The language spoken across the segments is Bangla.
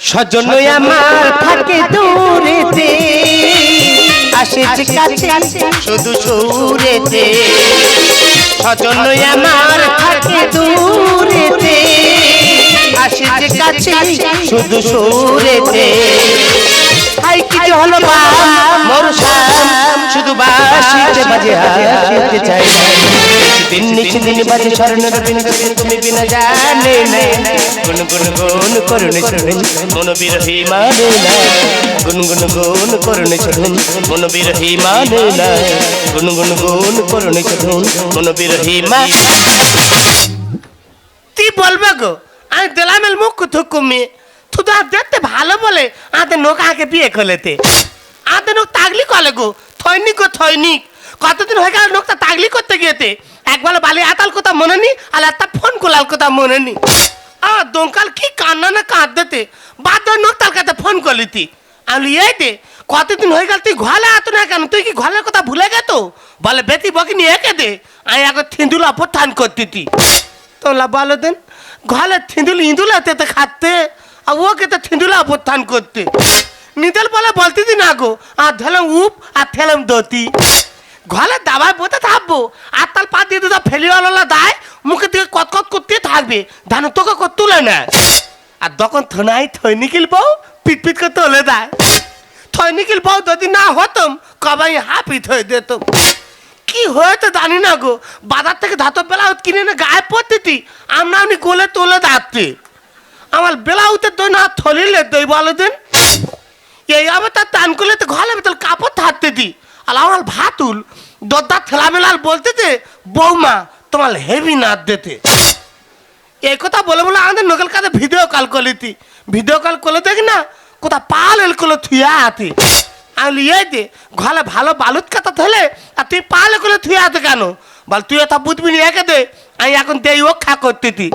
সজন আমার থাকে দূরেতে, আসে যে কাছে শুধু সুরেতে। সজন আমার থাকে দূরেতে, আসে যে কাছে শুধু সুরেতে। হাই কিছু হলো বা মোর শাম, শুধু বাঁশিতে বাজে হাসিতে চাই। দিন বাজে স্বর্ণের বিন্দু, তুমি বিনা জানে না। গুন গুন গুন করুণে শুনুন মন বিরহী মানে না। গুন গুন গুন করুণে শুনুন মন বিরহী মানে না। গুন গুন গুন করুণে শুনুন মন বিরহী মা। তুই বলবে গো আমি দিলামের মুখ থুকু মেয়ে, তুই তো আর দেখতে ভালো বলে আতে নোক আগে বিয়ে করলেতে। আতে নোক তাগলি কলে গো, থৈনিক গো থৈনিক। কতদিন হয়ে গেল নোকটা তাগলি করতে গিয়েতে। একবার বালি আতাল কথা মনে নি, আর একটা ফোন কোলাল কথা মনে নি। দোকাল কি কান্না না কাঁদতে বাদ নোক তার কাছে ফোন করলিতি। আমি এই দে কতদিন হয়ে গেল তুই ঘরে আত না কেন, তুই কি ঘরের কথা ভুলে গেত? বলে বেটি বকিনি একে দে, আমি এখন থিন্দুল অপত্থান করতেতি। তোলা বলো দেন ঘরে থিন্দুল ইঁদুল এতে খাতে, আর ওকে তো থিন্দুল অপত্থান করতে। নিদেল বলে বলতেছি না গো, আর ধেলাম উপ আর ঠেলাম দতি। ঘরে দাবায় বসে থাকবো, আর তার পা দিয়ে দুটো ফেলিওয়ালা দায় মুখে থেকে কতকত করতে থাকবে, ধান তোকে কত তুলে নেয়। আর তখন থনাই থৈনিকিল বউ পিট পিট করে তোলে দেয়। থৈনিকিল বউ যদি না হতাম কবাই হাপিত হয়ে যেত। কি হয়েছে জানি না গো, বাজার থেকে ধাতব ব্লাউজ কিনে এনে গায়ে পড়তেছি, আমরা আপনি গোলে তোলে দাঁড়তে। আমার ব্লাউজের দই না থলিলে দই বলো দেন। এই আবার তার টান করলে তো ঘরে ভিতর কাপড় থাকতে দিই। আর আমার ভাতুল দরদার ঠেলামেলাল বলতেছে বৌমা তোমার হেভি নাচ দিতে। এই কথা বলে বলে আমাদের নোকেল কাছে ভিডিও কল করলিতি। ভিডিও কল করলে দেখি না কোথা পাল এল করলো থুয়া হাতে। আমি এই দে ঘরে ভালো বালুত কাটা হলে আর তুই পাল করে থুয়া হাতে কেন? বল তুই এটা বুঝবি নি একে দে, আমি এখন দেই ও খা করতেতি।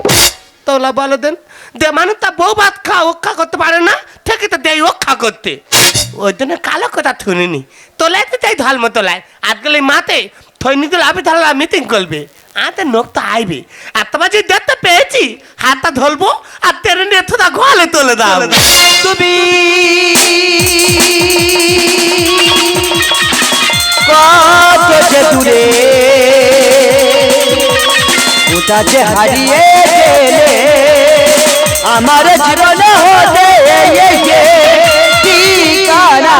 তোলা বলো দেন দে মানুষ তা বউ ভাত খা ওক্ষা করতে পারে না, ঠিক তো দেই ওক্ষা করতে। ওই জন্য কালো কথা শুনিনি। তোলাই তো চাই ধর্ম তোলায় আজকাল এই মাতে থৈনি তো লাভে ধরলা মিটিং করবে, আতে নোক তো আইবে। আর তোমার যে দেখতে পেয়েছি হাতটা ধরবো আর তেরে নিয়ে থোদা ঘরে তোলে দাও। তুমি কত যে দূরে ওটা যে হারিয়ে গেলে আমার জীবন হতে ঠিকানা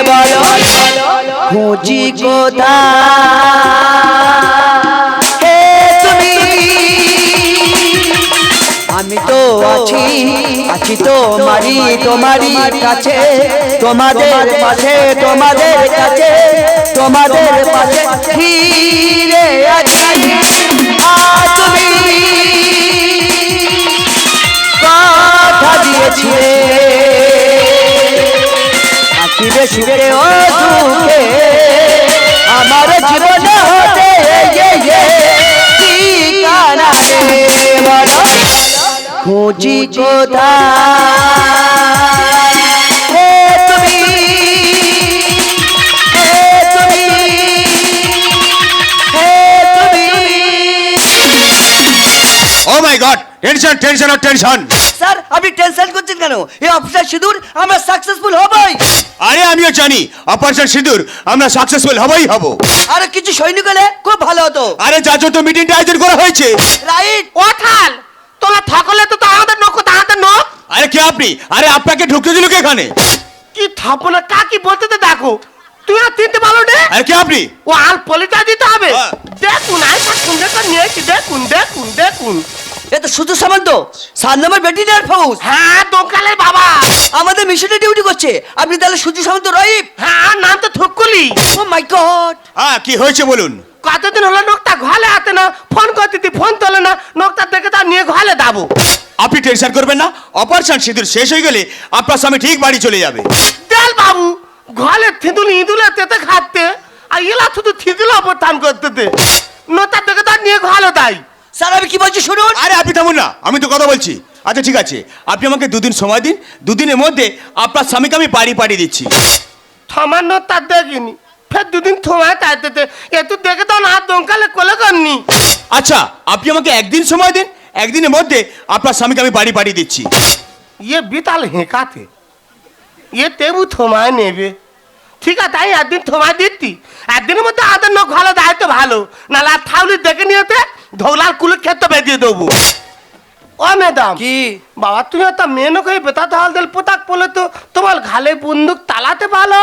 বলো খুঁজি কোথায় তুমি? আমি তো আছি আছি তোমারই কাছে, তোমাদের পাশে তোমাদের কাছে, তোমাদের পাশে ফিরে আছি। তুমি কথা দিয়েছিলে থাকিবে সুখে ও দুঃখে আমার জীবন হতে ঠিকানা বলো খুঁজি কোথায় তুমি? ও মাই গড, টেনশন টেনশন আর টেনশন। স্যার আপনি টেনশন করছেন কেন? এই অফিসার সিঁদুর আমরা সাকসেসফুল হবই। আরে আমিও জানি অপারেশন সিঁদুর আমরা সাকসেসফুল হবই হব। আরে কিছু সৈনিক হলে খুব ভালো হতো। আরে যা যত মিটিংটা আয়োজন করা হয়েছে। রাইট ও থাল তোলা থাকলে তো আমাদের নোক আমাদের নোক। আরে কে আপনি? আরে আপনাকে ঢুকতে দিল কে এখানে? কি থাপো না কাকি বলতে তো দেখো, তুই আর তিনতে পারো রে। আরে কে আপনি? ও আল পলিটা দিতে হবে। হ্যাঁ। দেখুন আই থাকুন দেখুন নিয়েছি, দেখুন দেখুন দেখুন। এ তো শুধু সামন্ত 7 নম্বর ব্যাটালিয়ন ফোর্স। হ্যাঁ দোকানের বাবা আমাদের মিশনে ডিউটি করছে। আপনি তাহলে শুধু সামন্ত রাইট? হ্যাঁ নাম তো থুকুলি। ও মাই গড, হ্যাঁ কি হয়েছে বলুন। কতদিন হলো নোকটা ঘরে হাতে না, ফোন করতে ফোন তোলে না, নোকটা দেখে তার নিয়ে ঘরে দাবো। আপনি টেনশন করবেন না, অপারেশন সিঁদুর শেষ হয়ে গেলে আপনার স্বামী ঠিক বাড়ি চলে যাবে। দেখ বাবু ঘরে থিঁদুল ইঁদুলে তেতে খাতে আর এলা শুধু থিঁদুল অবস্থান করতে নোটা দেখে তার নিয়ে ঘরে দেয়। স্যার আমি কি বলছি শুনুন। আরে আপনি থামুন না, আমি তো কথা বলছি। আচ্ছা ঠিক আছে, আপনি আমাকে 2 দিন সময় দিন, 2 দিনের মধ্যে আপনার স্বামীকে আমি বাড়ি পাঠিয়ে দিচ্ছি। সামান্য তার দেখিনি ফের দুদিন থমায় তাইতে একটু দেখে দাও না, হাত দমকালে কোলে করনি। আচ্ছা আপনি আমাকে একদিন সময় দিন, একদিনের মধ্যে আপনার স্বামীকে আমি বাড়ি পাঠিয়ে দিচ্ছি। ইয়ে বিতাল হেঁকাতে ইয়ে তেবু থমায় নেবে। ঠিক আছে আমি একদিন থমায় দিচ্ছি, একদিনের মধ্যে আদের নখ ভালো দায়িত্ব ভালো, নাহলে আর থাউলি দেখে নিয়েতে ধৌলার কুলে খেতে বেঁধে দেবো। ও ম্যাডাম কি বাবা তুমি একটা মেয়ে নখ হয়ে বেতা ঢাল দিল পোতাক বলে তো তোমার ঘালে বন্দুক তালাতে ভালো।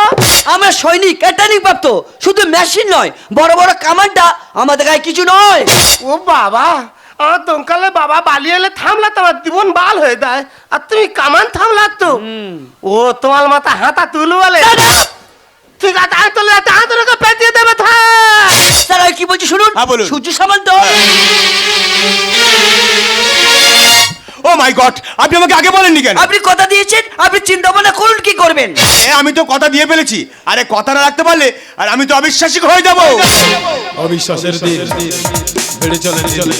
আমরা সৈনিক ট্রেনিং প্রাপ্ত, শুধু মেশিন নয়, বড় বড় কামানটা আমাদের গায়ে কিছু নয়। ও বাবা আমার দমকালে বাবা বালি এলে থামলা তোমার জীবন বাল হয়ে যায়, আর তুমি কামান থামলা তো। ও তোমার মাথা হাতা তুলু বলে। ঠিক আছে আমি তোলে হাত রেখে পেঁচিয়ে দেবে থাক। স্যার আমি কি বলছি শুনুন। হ্যাঁ, বলুন। সূর্য সামন্ত। ও মাই গড, আপনি আমাকে আগে বলেননি কেন? আপনি কথা দিয়েছেন, আপনি চিন্তা ভাবনা করুন কি করবেন। আমি তো কথা দিয়ে ফেলেছি, আরে কথাটা রাখতে পারলে আর আমি তো অবিশ্বাসী হয়ে যাব। অবিশ্বাসের দিন বেড়ে চলে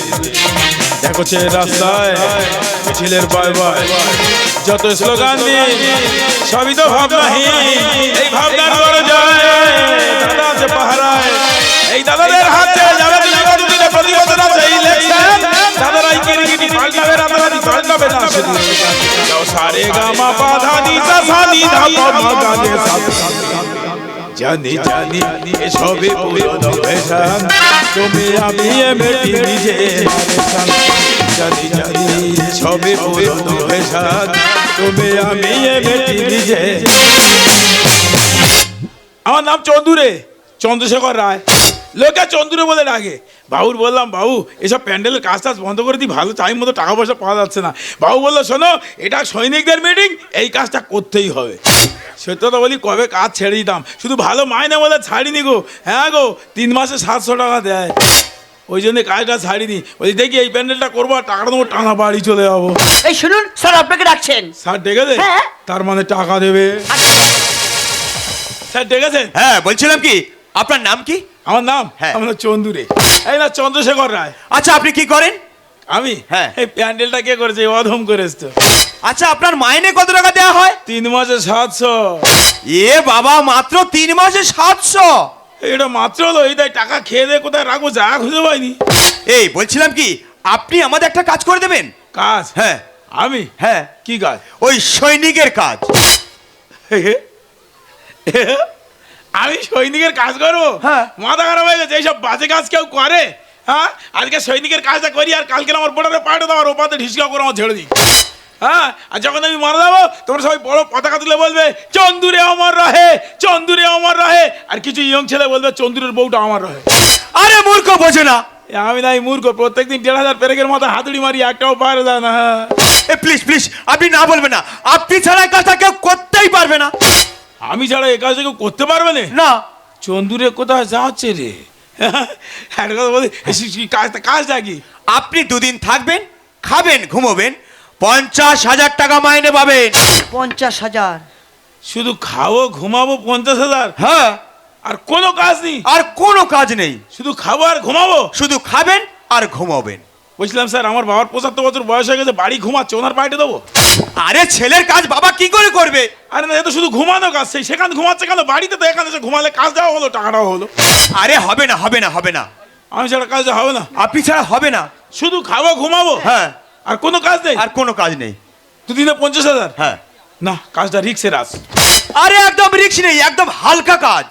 দেখো চে রাস্তায় মিছিলের বয় বয় যত স্লোগান দিন সবই তো ভাবনাহীন। এই ভাবনার বড় জয় দাদা আছে পাহারায়, এই দাদাদের হাতে যারা দিনে প্রতি বছর আছে ইলেকশন, দাদারাই কিরিকিটি পাল্টাবে, রাতারাতি পাল্টাবে না শুধু যাও সারে গামা পাধা নিসা সানি ধাপা মাগানে জানি জানি এসবে পুরনো ফ্যাশন, তুমি আমি মেটি নিজে জানি জানি এসবে পুরনো ফ্যাশন, তুমি আমি মেটি নিজে। আমার নাম চন্দুরে, চন্দ্রশেখর রায়, লোকে চন্দুরে বলে ডাকে। বাবুর বললাম বাবু এসব প্যান্ডেলের কাজ টাজ বন্ধ করে দিই, ভালো টাইম মতো টাকা পয়সা পাওয়া যাচ্ছে না। বাবু বললো শোনো এটা সৈনিকদের মিটিং, এই কাজটা করতেই হবে। সত্যি তো বলি কবে কাজ ছেড়ে দিতাম, শুধু ভালো মাইনে বলে ছাড়িনি গো। হ্যাঁ গো 3 মাসে 700 টাকা দেয়, ওই জন্য কাজটা ছাড়িনি। বলি দেখি এই প্যান্ডেলটা করবো আর টাকাটা দেবো, টানা বাড়ি চলে যাবো। এই শুনুন স্যার আপনাকে ডাকছেন। স্যার ডেকেছে? হ্যাঁ। তার মানে টাকা দেবে। স্যার ডেকেছেন? হ্যাঁ বলছিলাম কি আপনার নাম কি? আমার নাম হ্যাঁ। আমার চন্দুরে, এই না চন্দ্রশেখর রায়। আচ্ছা আপনি কি করেন? আমি হ্যাঁ। এই প্যান্ডেলটা কে করেছে? অধম করেছে তো। আচ্ছা আপনার মাইনে কত টাকা দেওয়া হয়? 3 মাসে 700। এ বাবা মাত্র 3 মাসে 700? এটা মাত্র হলো, এই তাই টাকা খেয়ে দিয়ে কোথায় রাখবো যা খুঁজে পাইনি। এই বলছিলাম কি আপনি আমাদের একটা কাজ করে দেবেন? কাজ? হ্যাঁ আমি? হ্যাঁ কি কাজ? ওই সৈনিকের কাজ। আমি সৈনিকের কাজ করবো? হ্যাঁ। মাথা খারাপ হয়ে গেছে, এইসব বাজে কাজ কেউ করে? হ্যাঁ আজকে সৈনিকের কাজটা করি আর কালকে আমার বোর্ডারে পাঠিয়ে দেবো, আর ওপাতে ঢিসকা করে আমার ছেড়ে দিই। হ্যাঁ আর যখন আমি মারা যাবো তোমরা সবাই বড় পতাকা তুলে বলবে চন্দুরে অমর রহে, চন্দুরে অমর রহে, আর কিছু ইয়ং ছেলে বলবে চন্দুরের বউটা আমার রহে। আরে মূর্খ বোঝে না। আমি নাই মূর্খ, প্রত্যেকদিন 1,500 পেরেকের মাথা হাতুড়ি মারি, একটাও পারে যায় না। এ প্লিজ প্লিজ আপনি না বলবেন না, আপনি ছাড়া এই কাজটা কেউ করতেই পারবে না। আমি ছাড়া এই কাজটা কেউ করতে পারবে না? না। চন্দুরে কোথায় যাচ্ছে রে? একটা কথা বলি, কাজটা কি? আপনি 2 দিন থাকবেন, খাবেন, ঘুমোবেন, 50,000 টাকা মাইনে পাবেন। 50,000? শুধু খাবো ঘুমাবো 50,000? হ্যাঁ। আর কোনো কাজ নেই? আর কোনো কাজ নেই, শুধু খাবো আর ঘুমাবো? শুধু খাবেন আর ঘুমাবেন। বলছিলাম স্যার আমার বাবার 75 বছর বয়স হয়ে গেছে, বাড়ি ঘুমাচ্ছে, ওনার পাঠিয়ে দেবো? আরে ছেলের কাজ বাবা কি করে করবে? আরে না এ তো শুধু ঘুমানো কাজ, সেখানে ঘুমাচ্ছে কেন? বাড়িতে তো এখানে এসে ঘুমালে কাজ দেওয়া হলো, টাকাটাও হলো। আরে হবে না হবে না হবে না, আমি ছাড়া কাজটা হবে না? আপনি ছাড়া হবে না। শুধু খাবো ঘুমাবো? হ্যাঁ। আর কোনো কাজ নেই? আর কোনো কাজ নেই। 2 দিনে 50,000? হ্যাঁ। না কাজটা রিক্সের আস। আরে একদম রিস্ক নেই, একদম হালকা কাজ।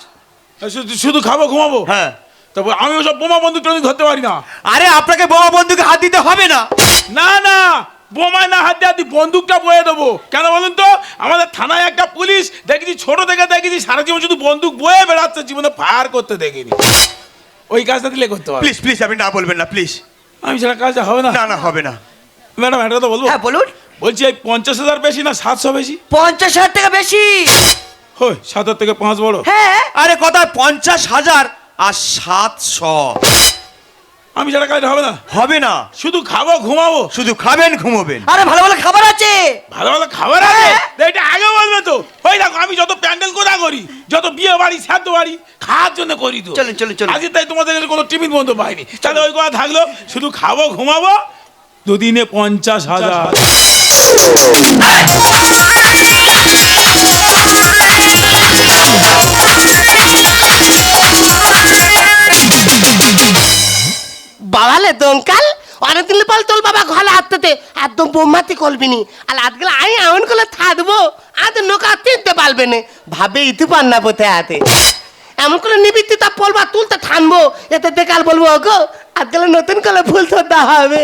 শুধু খাবো ঘুমাবো? হ্যাঁ। তবে আমি ওসব বোমা বন্দুক টন্দুক ধরতে পারি না। আরে আপনাকে বোমা বন্দুকে হাত দিতে হবে না। না না বোমায় না হাত দিয়ে বন্দুকটা বয়ে দেবো। কেন বলুন তো? আমাদের থানায় একটা পুলিশ দেখেছি, ছোট থেকে দেখেছি সারা জীবন শুধু বন্দুক বয়ে বেড়াচ্ছে, জীবনে ফায়ার করতে দেখিনি। ওই কাজটা দিলে করতে পারবো। প্লিজ প্লিজ আপনি না বলবেন না প্লিজ। আমি ছাড়া কাজটা হবে না? না না হবে না। ম্যাডাম একটা কথা বলবো? হ্যাঁ বলুন। বলছি এই 50,000 বেশি না 700 বেশি? 50,000 টাকা বেশি। হই 7 থেকে 5 বড়? হ্যাঁ। আরে কথা 50,000 আর 700। আমি ছাড়া কাজটা হবে না? হবে না। শুধু খাবো ঘুমাবো? শুধু খাবেন ঘুমোবেন। আরে ভালো ভালো খাবার আছে। ভালো ভালো খাবার আছে? এটা আগে বলবে তো। ওই দেখো আমি যত প্যান্ডেল কোথা করি, যত বিয়ে বাড়ি শ্রাদ্ধ বাড়ি খাওয়ার জন্য করি তো। চলুন চলুন চলুন। আজকে তাই তোমাদের কোনো টিফিন বন্ধ পাইনি, তাহলে ওই কথা থাকলো। শুধু খাবো ঘুমাবো, 2 দিনে 50,000। দঙ্কাল অনেকদিন পর তোর বাবা ঘরে আসতে একদম বোমাতি করবি নি আর আজকাল আমি এমন করে থাকবো আজ নৌকা তিনতে পারবে না ভাবে ইতি পার না পোতে হাতে এমন করে নিবৃত্তি তা পলবা তুলতে থানবো এতে দেখাল বলবো গো আজকাল নতুন করে ফুল তো দেওয়া হবে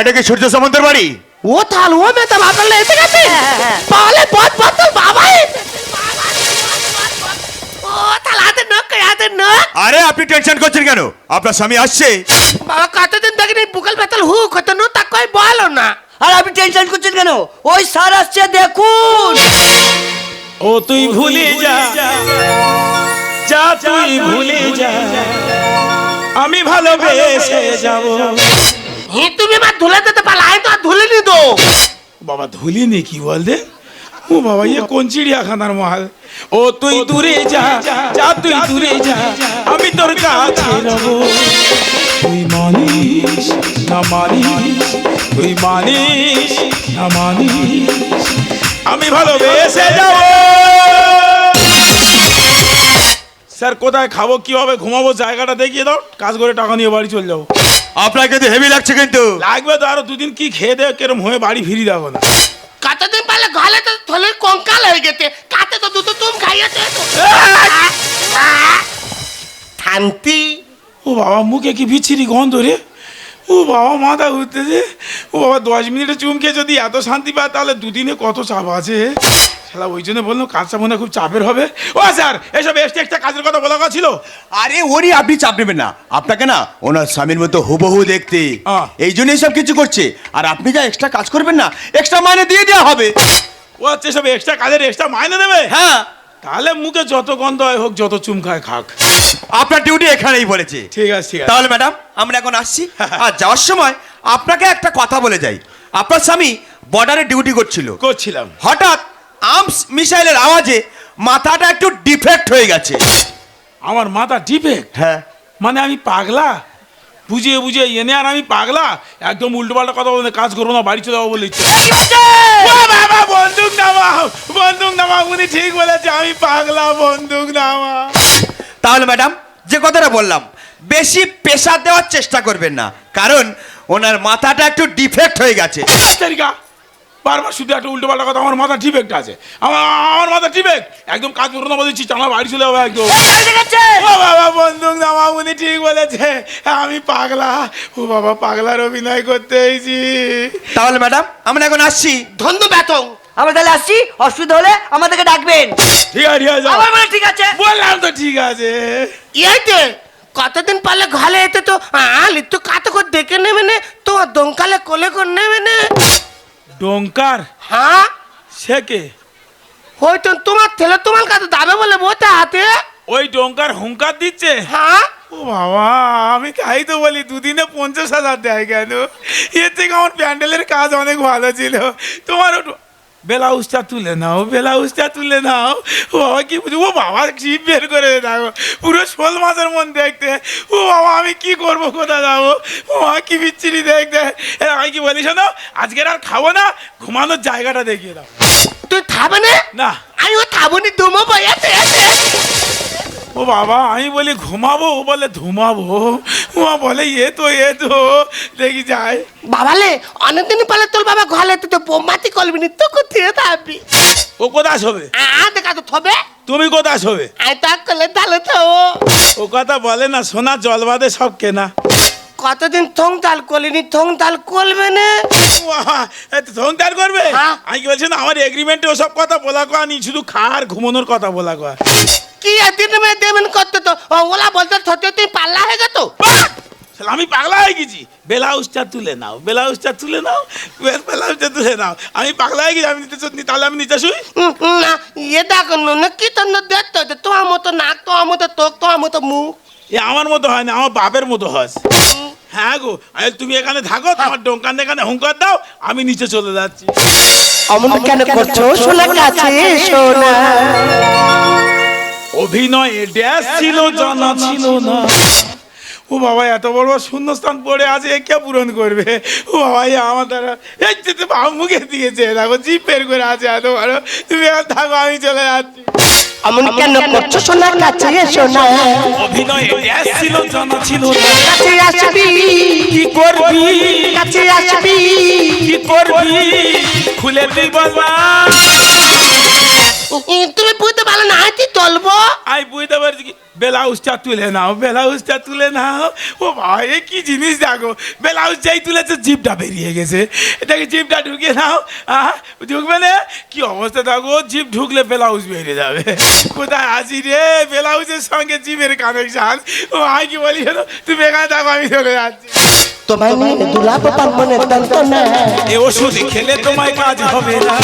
এটা কি সূর্য সামন্তের বাড়ি? ও থাল ও মেয়ে তো বাবার এসে গেছে তাহলে বট বট তোর বাবা ও থাল হাতে নখ আরে আপনি টেনশন করছেন কেন? আপনার স্বামী আসছে। বাবা কতদিন দেখিনি বুকাল বেতাল হুক হতো না তা কই বলো না আর আপনি টেনশন করছেন কেন? ওই স্যার আসছে দেখুন। ও তুই ভুলে যা, যা তুই ভুলে যা, আমি ভালোবেসে যাব। হি তুমি মা ধুলে দিতে পারলা আমি তো আর ধুলে নি দো বাবা ধুলি নি কি বল দে? ও বাবা ইয়ে কোন চিড়িয়াখানার মাল? ও তুই দূরে যা, যা তুই দূরে যা, আমি তোর কাছে রব। তুই মানিস না মানিস, তুই মানিস না মানিস, আমি ভালোবেসে যাব। স্যার কোথায় খাবো, কিভাবে ঘুমাবো, জায়গাটা দেখিয়ে দাও, কাজ করে টাকা নিয়ে বাড়ি চলে যাবো। আপনাকে কিন্তু হেভি লাগছে কিন্তু। লাগবে তো, আরো দুদিন কি খেয়ে দেয় কেরম হয়ে বাড়ি ফিরি যাবো না। কতদিন পারলে ঘরে তো থলে কঙ্কাল হয়ে গেছে কাতে তো দুটো তুম খাইয়েছে শান্তি ও বাবা মুখে কি বিচ্ছিরি গন্ধ রে। ও বাবা মাথা ঘুরতেছে। ও বাবা 10 মিনিটে চুমকে যদি এত শান্তি পায় তাহলে দুদিনে কত চাপ আছে। শালা ওই জন্য বললাম কাজটা মনে হয় খুব চাপের হবে। ও স্যার এসব একটা কাজের কথা বলা কথা ছিল। আরে ওরই আপনি চাপ নেবেন না, আপনাকে না ওনার স্বামীর মতো হুবহু দেখতে, এই জন্যই সব কিছু করছে। আর আপনি যা এক্সট্রা কাজ করবেন না এক্সট্রা মাইনে দিয়ে দেওয়া হবে। ও আচ্ছা সব এক্সট্রা কাজের এক্সট্রা মাইনে দেবে? হ্যাঁ, তাহলে মুখে যত গন্ধ হয় হোক, যত চুম খায় খাক। আপনার ডিউটি এখানেই বলেছে। ঠিক আছে ঠিক আছে। তাহলে ম্যাডাম আমরা এখন আসছি। আর যাওয়ার সময় আপনাকে একটা কথা বলে যাই। আপনার স্বামী বর্ডারে ডিউটি করছিলাম। হঠাৎ আর্মস মিসাইলের আওয়াজে মাথাটা একটু ডিফেক্ট হয়ে গেছে। আমার মাথা ডিফেক্ট? হ্যাঁ, মানে আমি পাগলা? বুঝিয়ে বুঝিয়ে এনে আর আমি পাগলা? একদম উল্টোপাল্টা কথা বলে কাজ করবো না, বাড়ি চলে যাবো বলে ইচ্ছে। ও বাবা বন্দুক নামাও, বন্দুক নামাও, উনি ঠিক বলেছে আমি পাগলা, বন্দুক নামাও। তাহলে ম্যাডাম যে কথাটা বললাম বেশি প্রেশার দেওয়ার চেষ্টা করবেন না, কারণ ওনার মাথাটা একটু ডিফেক্ট হয়ে গেছে। তারিকা বারবার শুধু একটা উল্টোপাল্টা কথা। আমার মাথা ডিফেক্ট আছে, আমার মাথা ডিফেক্ট। একদম কাজ করবো না বলেছি, আমার বাড়ি চলে যাবো একদম। ও বাবা বন্দুক নামাও, উনি ঠিক বলেছে আমি পাগলা। ও বাবা পাগলার অভিনয় করতে এসেছি। তাহলে ম্যাডাম আমরা এখন আসছি। ধন্যবাদ আমরা তাহলে আসছি, অসুবিধা হলে আমাদেরকে ডাকবেন। ঠিক আছে ঠিক আছে, আমার বলে ঠিক আছে। বললাম তো ঠিক আছে। ইয়েতে কতদিন পারলে ঘরে এতে তো আলি তো কাতে করে দেখে নেবে না তোমার দঙ্কালে কোলে করে নেবে না। ডোঙ্কার? হ্যাঁ সে কে? হয়তো তোমার ছেলে তোমার কাছে দাবে বলে বলতে হাতে। ওই ডোঙ্কার হুঙ্কার দিচ্ছে? হ্যাঁ ও বাবা আমি তাই তো বলি দুদিনে 50,000 দেয় কেন? এর থেকে আমার প্যান্ডেলের কাজ অনেক ভালো ছিল। তোমার ব্লাউজটা তুলে নাও, ব্লাউজটা তুলে নাও। ও বাবা কি বুঝবো, ও বাবা জিভ বের করে দেখো, পুরো 16 মাসের মন দেখতে। ও বাবা আমি কি করবো, কোথায় যাবো? ও বাবা কি বিচ্ছিরি দেখতে। আমি কি বলি শোনো, আজকের আর খাবো না, ঘুমানোর জায়গাটা দেখিয়ে দাও। তুই খাবে না? না আমি ও খাবনি দুমো বয়াতে ও বাবা আমি বলি ঘুমাবো, ও বলে ধুমাবো। ও বলে এ তো দেখি যায়। বাবালে অনেকদিন পালে তোর বাবা ঘরে তো বোমাতি করবি নি তো কোথায় থাকবি? ও কোথায় শোবে? দেখা তো থবে তুমি কোথায় শোবে? আই তা করলে তাহলে তো ও কথা বলে না, সোনা জল বাদে সব কেনা। কতদিন থং তাল করলিনি, থং তাল করবে না? সংসার করবে? হ্যাঁ। আমি কি বলছি না, আমার এগ্রিমেন্টে ওসব কথা বলা কয়া নি, শুধু খাওয়ার ঘুমানোর কথা বলা কয়া। কি এদিন মে দেবেন করতে তো ওলা বলতে থতে তুই পাল্লা হয়ে গেত। আমি পাগলা হয়ে গেছি। ব্লাউজটা তুলে নাও, ব্লাউজটা তুলে নাও, ব্লাউজটা তুলে নাও। আমি পাগলা হয়ে গেছি, আমি নিতে তাহলে আমি নিতে শুই না ইয়ে দেখো না কি তোর দেখতে হচ্ছে তোমার মতো নাক, তোমার মতো তোক, তোমার মতো মুখ। এ আমার মতো হয় না, আমার বাপের মতো হয়। হ্যাঁ গো তুমি এখানে থাকো, তোমার ডোঙ্কান এখানে হুঙ্কার দাও, আমি নিচে চলে যাচ্ছি। অমন কেন করছো সোনা কাছে সোনা? অভিনয়ে ড্যাশ ছিল জানা ছিল না। ও বাবা এত বড় শূন্যস্থান পড়ে আছে, কে পূরণ করবে? ও বাবা আমার দ্বারা এই যে মুখে দিয়েছে দেখো, জিপ বের করে আছে এত বড়। তুমি এখন থাকো, আমি চলে যাচ্ছি। অমন কেন করছো সোনা, কাছে এসো না। অভিনয়ে ড্যাশ ছিল জানা ছিল না। কাছে আসবি, কি করবি কাছে আসবি। কি করবি খুলে তুই বলবা। তুমি বুঝতে পারো না, হাতি তলবো। আই বুঝতে পারছি কি ব্লাউজটা তুলে নাও, ব্লাউজটা তুলে নাও। ও ভাই এ কি জিনিস দেখো, ব্লাউজ যাই তুলেছে জিপটা বেরিয়ে গেছে, এটাকে জিপটা ঢুকিয়ে নাও। ঢুকবে না, কি অবস্থা দেখো, জিপ ঢুকলে ব্লাউজ বেরিয়ে যাবে। কোথায় আছি রে, ব্লাউজের সঙ্গে জিপের কানেকশন। ও ভাই কি বলি শোনো, তুমি এখানে থাকো, আমি চলে যাচ্ছি। তোমায় নিয়ে দুলাপ পান মনে তন্তনা, এ ওষুধ খেলে তোমায় কাজ হবে না।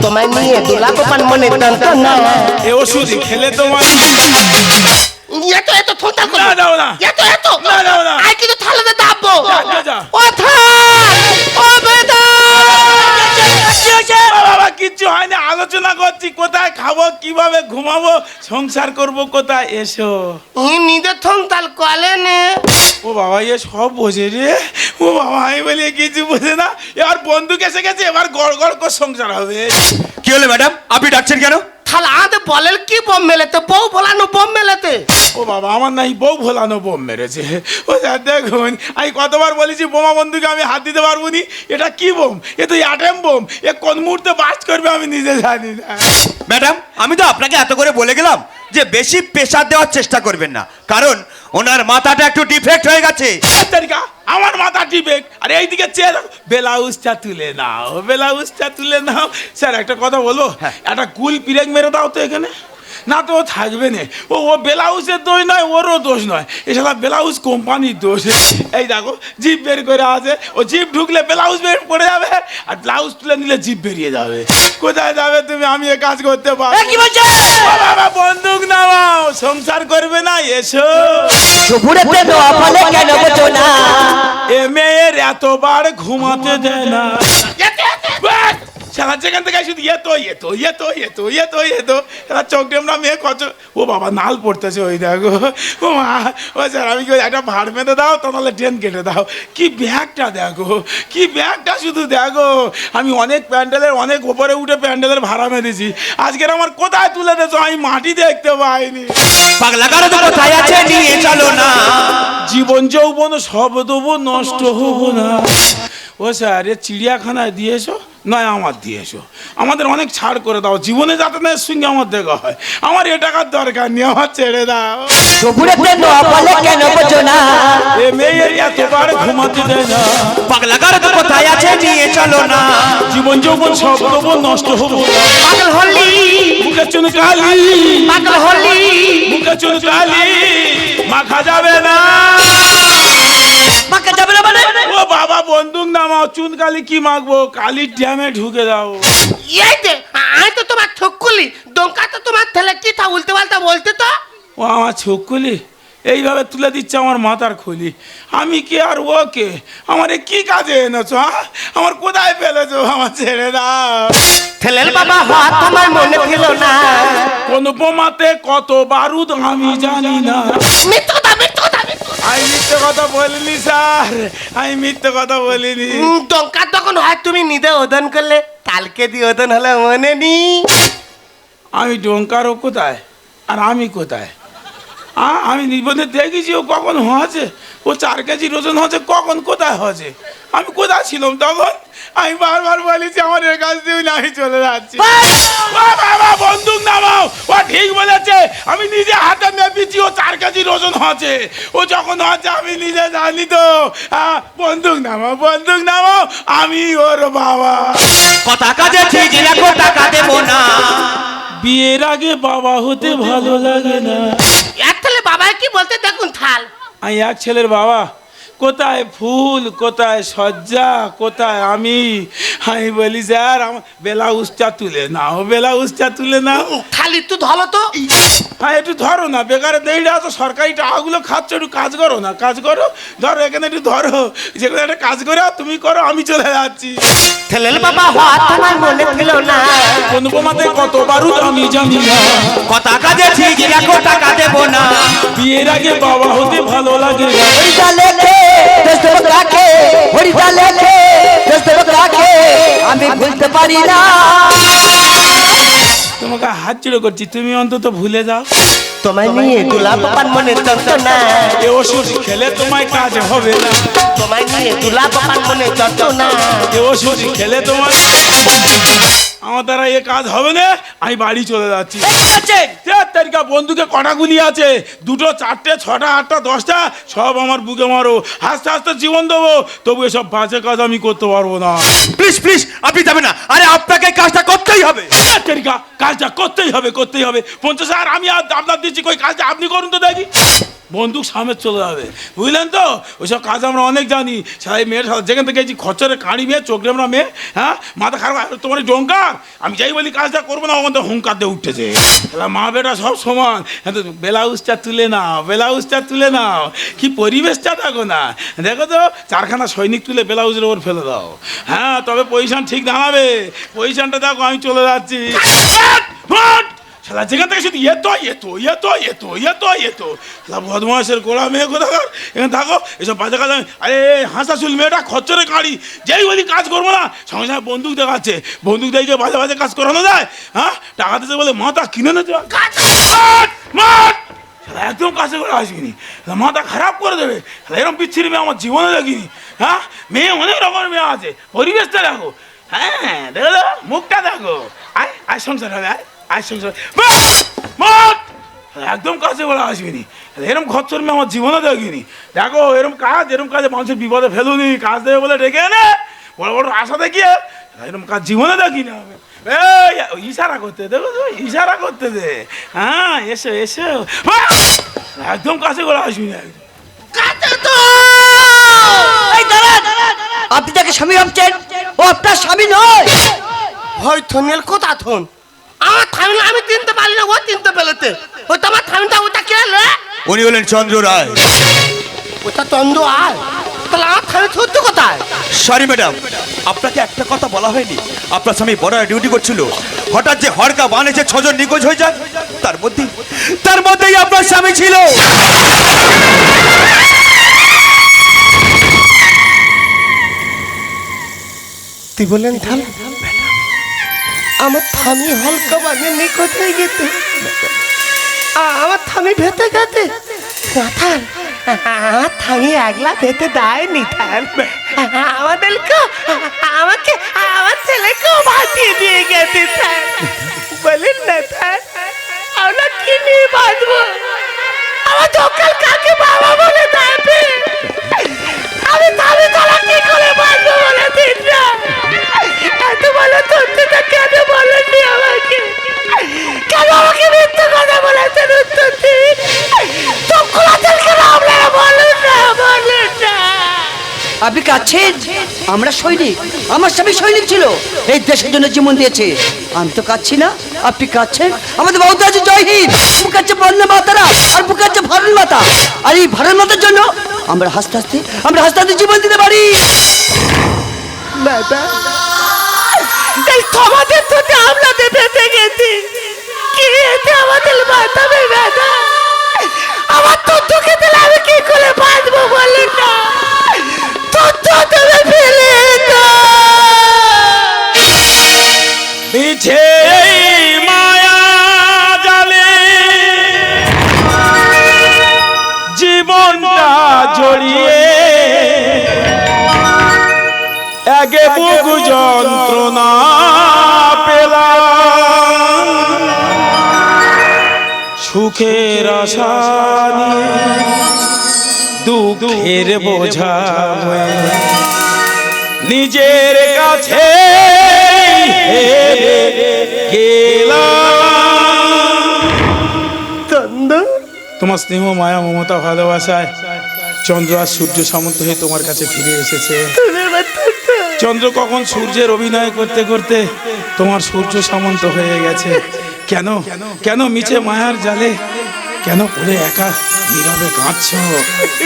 তোমায় নিয়ে দুলাপ পান মনে তন্তনা। এ ওষুধ খেলে তোমায় এত এত থোতা না দাও না, এত এত না দাও না। আই কিন্তু থালাতে দাববো। যা, যা। ও থাল, ও বেদা। বাবা কিচ্ছু হয়নি, আলোচনা করছি কোথায় খাবো, কিভাবে ঘুমাবো, সংসার করব কোথায়। এসো। নিজের থন তাল কলে নে। ও বাবা এ সব বোঝে রে। ও বাবা আমি বলি কিছু বোঝে না, এবার বন্দুক এসে গেছে, এবার গড় গড় করে সংসার হবে। কি হলো ম্যাডাম, আপনি ডাকছেন কেন? থালা আদে বলেন কি বোম মেলেতে, বউ বলানো বোম মেলেতে। ও বাবা আমার নাই বউ ভোলানো বোম মেরেছে। ও স্যার দেখুন, আমি কতবার বলেছি বোমা বন্দুকে আমি হাত দিতে পারবো নি। এটা কি বোম, এ তো অ্যাটম বোম, এ কোন মুহূর্তে বাস্ট করবে আমি নিজে জানি না। ম্যাডাম আমি তো আপনাকে এত করে বলে গেলাম যে বেশি প্রেসার দেওয়ার চেষ্টা করবেন না, কারণ ওনার মাথাটা একটু ডিফেক্ট হয়ে গেছে। তারিকা আমার মাথা টিপে আর এইদিকে চেয়ে দেখো, ব্লাউজটা তুলে নাও, ব্লাউজটা তুলে নাও। স্যার একটা কথা বলবো, একটা কুল পিরেক মেরে দাও তো এখানে, না তো ও থাকবে না। ও ও ব্লাউজের দোষ নয়, ওরও দোষ নয়, এছাড়া ব্লাউজ কোম্পানির দোষ। এই দেখো জিপ বের করে আছে, ও জিপ ঢুকলে ব্লাউজ বের পড়ে যাবে, আর ব্লাউজ তুলে নিলে জিপ বেরিয়ে যাবে। কোথায় যাবে তুমি, আমি এ কাজ করতে পারবো। কি বলছে? ও বাবা বন্দুক নামাও, সংসার করবে না, এসো। সুপুরেতে দোয়া ফলে কেন বোঝো না? এ মেয়ের এতবার ঘুমাতে দেয় না। বাস! শালা যেখান থেকে শুধু চোখ ডেমরা মেয়ে কত। ও বাবা নাল পড়তেছে, ওই দেখো। ও মা, ও স্যার আমি কি একটা ভাড় মেঁধে দাও, তা নাহলে ট্রেন কেটে দাও। কি ব্যাগটা দেখো, কি ব্যাগটা শুধু দেখো। আমি অনেক প্যান্ডেলের অনেক ওপরে উঠে প্যান্ডেলের ভাড়া মেরেছি, আজকের আমার কোথায় তুলে দিয়েছো আমি মাটি দেখতে পাইনি। পাগলা কারো তো কোথায় আছে, নিয়ে চলো না। জীবন যৌবন সব দেবো, নষ্ট হবো না। ও স্যার এ চিড়িয়াখানায় দিয়েছো, নয় আমার দিয়েছো, আমাদের অনেক ছাড় করে দাও, জীবনে যাতে না এর সঙ্গে আমার দেখা হয়। আমার এ টাকার দরকার নেই, আমার ছেড়ে দাও। সুপুরেতে দোয়া ফলে কেন বোঝো না? এ মেয়ের এতবার ঘুমাতে দেয় না। পাগলা কারো তো কোথায় আছে, নিয়ে চলো না। জীবন যৌবন সব দেবো, নষ্ট হবো না। পাগল হলি, মুখে চুন কালি, পাগল হলি। মুখে চুন কালি, মাখা যাবে না। মাকে যাবে না মানে? ও বাবা বন্দুক নামাও, চুন কালি কি মাখবো, কালির ড্যামে ঢুকে দাও। এই দে, আমি তো তোমার ঠকুলি, দঙ্কা তো তোমার ঠেলে কি তা উল্টে পাল্টা বলতে তো। ও আমার ছকুলি এইভাবে তুলে দিচ্ছে আমার মাথার খুলি। আমি কে আর ও কে, আমার এ কি কাজে এনেছো, আমার কোথায় ফেলেছো, আমার ছেড়ে দাও। ঠেলের বাবা হাত তোমার মনে ছিল না। কোন বোমাতে কত বারুদ আমি জানি না। মিথ্যা কথা, মিথ্যা কথা, মিথ্যা কথা। আমি মিথ্যে কথা বলিনি স্যার, আমি মিথ্যে কথা বলিনি। দঙ্কা তখন হয় তুমি নিজে ওদন করলে, কালকে দিয়ে ওদন হলে মনে নি। আমি ডঙ্কারও কোথায় আর আমি কোথায়? আমি নিবন্ধে দেখেছি ও কখন হয়েছে, ও 4 কেজি ওজন হচ্ছে, কখন কোথায় হয়েছে, আমি কোথায় ছিলাম তখন। আমি বারবার বলেছি আমার এর কাছ দিয়ে আমি চলে যাচ্ছি। ও বাবা বন্দুক নামাও, ও ঠিক বলেছে, আমি নিজে হাতে মেপেছি ও 4 কেজি ওজন হচ্ছে, ও যখন হচ্ছে আমি নিজে জানি তো। বন্দুক নামাও, বন্দুক নামাও, আমি ওর বাবা। কথা কাজে ঠিক রাখো, টাকা দেবো না। বিয়ের আগে বাবা হতে ভালো লাগে না। এক ঠেলে বাবাই কি বলতে দেখুন থাল। আমি এক ছেলের বাবা, কোথায় ফুল, কোথায় সজ্জা, কোথায় আমি বলি স্যার আমার ব্লাউজটা তুলে নাও, ব্লাউজটা তুলে নাও। থালি একটু ধরো তো। হ্যাঁ একটু ধরো না, বেকারে দেইটা তো সরকারি টাকাগুলো খাচ্ছ, একটু কাজ করো না, কাজ করো, ধরো এখানে একটু ধরো, যেগুলো একটা কাজ করে তুমি করো, আমি চলে যাচ্ছি। ঠেলের বাবা হাত তোমার মনে ছিল না। কোন বোমাতে কত বারুদ আমি জানি না। কথা কাজে ঠিক রাখো, টাকা দেবো না। বিয়ের আগে বাবা হতে ভালো লাগে না। হরিদা লেখে দেশ দেব কাকে, হরিদা লেখে দেশ দেব কাকে, আমি ভুলতে পারি না। তোমাকে হাত জোড়ো করছি, তুমি অন্তত ভুলে যাও। তোমায় নিয়ে দুলা বাবার মনে যন্ত্রণা, এ ওষুধ খেলে তোমায় কাজ হবে না, তোমায় নিয়ে দুলা বাবার মনে যন্ত্রণা। এ ওষুধ খেলে তোমার আমার দ্বারা এ কাজ হবে না, আমি বাড়ি চলে যাচ্ছি। তারিখা বন্ধুকে কটা গুলি আছে, 2, 4, 6, 8, 10টা সব আমার বুকে মারো, হাসতে হাসতে জীবন দেবো, তবু এসব বাজে কাজ আমি করতে পারবো না। প্লিজ প্লিজ আপনি যাবেন না, আরে আপনাকে কাজটা করতেই হবে। তারিখা কাজটা করতেই হবে, করতেই হবে। 50 আর আমি আর আপনার দিচ্ছি, কই কাজটা আপনি করুন তো দেখি। বন্দুক সামনে চলে যাবে, বুঝলেন তো? ওইসব কাজ আমরা অনেক জানি। সাই মেয়ের যেখান থেকে গেছি খচ্চরে কাঁড়ি মেয়ে, চোখে আমরা মেয়ে, হ্যাঁ মাথা খারাপ, তোমার ডঙ্কার। আমি যাই বলি কাজটা করবো না, ওখান থেকে হুঙ্কার দিয়ে উঠতেছে। মা বেটা সব সমান। ব্লাউজটা তুলে নাও, ব্লাউজটা তুলে নাও, কি পরিবেশটা দেখো না, দেখো তো 4খানা সৈনিক তুলে ব্লাউজের ওপর ফেলে দাও। হ্যাঁ, তবে পজিশন ঠিক দাঁড়াবে। পজিশনটা দেখো, আমি চলে যাচ্ছি। শালা যেখান থেকে শুধু বদমাসের গোড়া মেয়ে কোথাকার, এখানে থাকো, এসব বাজে কাজ। আরে হাসাসুল মেয়েটা খচ্চরে কাঁড়ি, যেই বলি কাজ করবো না, সঙ্গে সঙ্গে বন্দুক দেখাচ্ছে। বন্দুক দেখে বাজে বাজে কাজ করানো যায়? হ্যাঁ, টাকা দিতে বলে মাথা কিনে নিতে একদম কাছে করে আসবিনি, মাথা খারাপ করে দেবে। এরকম বিচ্ছিরি মেয়ে আমার জীবনে দেখিনি। হ্যাঁ, মেয়ে অনেক রকমের মেয়ে আছে, পরিবেশটা দেখো। হ্যাঁ দেখো, মুখটা দেখো। আয় সংসার হবে, আয় সংসার। একদম কাছে বলে আসবিনি, এরম খচ্চর মেয়ে আমার জীবনে দেখিনি। দেখো এরম কাজে মানুষের বিপদে ফেলুনি, কাজ দেবে বলে ডেকে এনে বড় বড় আশা দেখিয়ে এরম কাজ জীবনে দেখিনি আমি। ইশারা করতে দেখো, ইশারা করতে দে। হ্যাঁ, এসো এসো, একদম কাছে করে আসবি না। আপনি যাকে স্বামী ভাবছেন, ও আপনার স্বামী নয়। হয়তো নেল কোথা থন আমার থামিল, আমি চিনতে পারি না, ও চিনতে পেলেতে। ওই তো আমার থামিলটা, ওটা কে রে? উনি হলেন চন্দ্র রায়। ওটা তন্দ আয়, তাহলে আমার থামিল সত্য কোথায়? সরি ম্যাডাম, আপনাকে একটা কথা বলা হয়নি। আপনার স্বামী বর্ডারে ডিউটি করছিল, হঠাৎ যে হড়কা বানেছে 6 জন নিখোঁজ হয়ে যায়, তার মধ্যেই আপনার স্বামী ছিল। তুই বলেন থাম, আমার থামি হালকা বানিয়ে নিখোঁজ হয়ে গেছে। আমার থামি ভেতে গেছে মাথার, আমার থামি একলা ভেতে দেয়নি। আমাদেরকে আমাকে আমার ছেলেকেও বাঁচিয়ে দিয়ে গেছে স্যার। বলেন না স্যার, আমরা কি নিয়ে বাঁচবো? আমার দোকান কাকে বাবা বলে ডাকবে? আমি থামি তারা কি করে বাঁচবো বলে দিন না। এত বলো সত্যিটা কেন বলেননি আমাকে? কেন আমাকে মিথ্যে কথা বলেছেন? উত্তর দিন। চোখ খোলাতেন কেন আপনারা? বলেন না, বলেন না। আপনি কাচ্ছেন? আমরা সৈনিক, আমার স্বামী সৈনিক ছিল, এই দেশের জন্য জীবন দিয়েছে। আমি তো কাচ্ছি না, আপনি কাচ্ছেন। আমাদের বহুত আছে জয় হিন্দ, বুক আছে বন্দে মাতারা, আর বুক আছে ভারত মাতা। আর এই ভারত মাতার জন্য আমরা হাসতে হাসতে জীবন দিতে পারি। দাদা, এই তোমাদের তো আমলাতে বেঁচে গেছি, কি এতে আমাদের বাঁচাবে দাদা? আমার তথ্য খেতে আমি কি করে বাঁচবো বলেন না? তথ্য তুমি ফেলে পিছে মায়া জালে জীবনটা জড়িয়ে, আগে বুক যন্ত্রণা পেলাম, সুখের আশা নিয়ে দুঃখের বোঝা হয়ে নিজের কাছে তোমার স্নেহ মায়া মমতা ভালোবাসায় চন্দ্র আর সূর্য সামন্ত হয়ে তোমার কাছে ফিরে এসেছে। চন্দ্র কখন সূর্যের অভিনয় করতে করতে তোমার সূর্য সামন্ত হয়ে গেছে। কেন কেন মিছে মায়ার জালে, কেন পড়ে একা নীরবে কাঁদছো?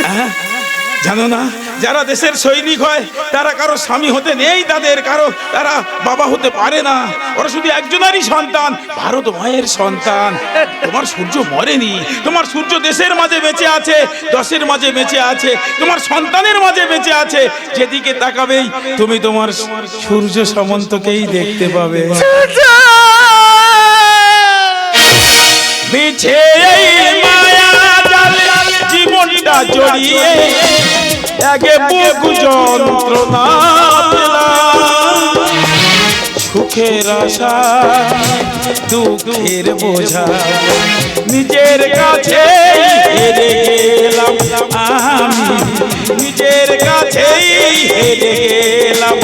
হ্যাঁ, জানো না, যারা দেশের সৈনিক হয় তারা কারো স্বামী হতে নেই, তারা বাবা হতে পারে না। ওরা শুধু একজনেরই সন্তান, ভারত মায়ের সন্তান। তোমার সূর্য মরেনি, তোমার সূর্য দেশের মাঝে বেঁচে আছে, দশের মাঝে বেঁচে আছে, তোমার সন্তানের মাঝে বেঁচে আছে। যেদিকে তাকাবেই তুমি তোমার সূর্য সামন্তকেই দেখতে পাবে। মিছে এই মায়া জালে জীবনটা জড়িয়ে একে বুক যন্ত্রণা পেলাম। সুখের আশা দুঃখের বোঝা নিজের কাছে হেরে গেলাম আমি, নিজের কাছেই হেরে গেলাম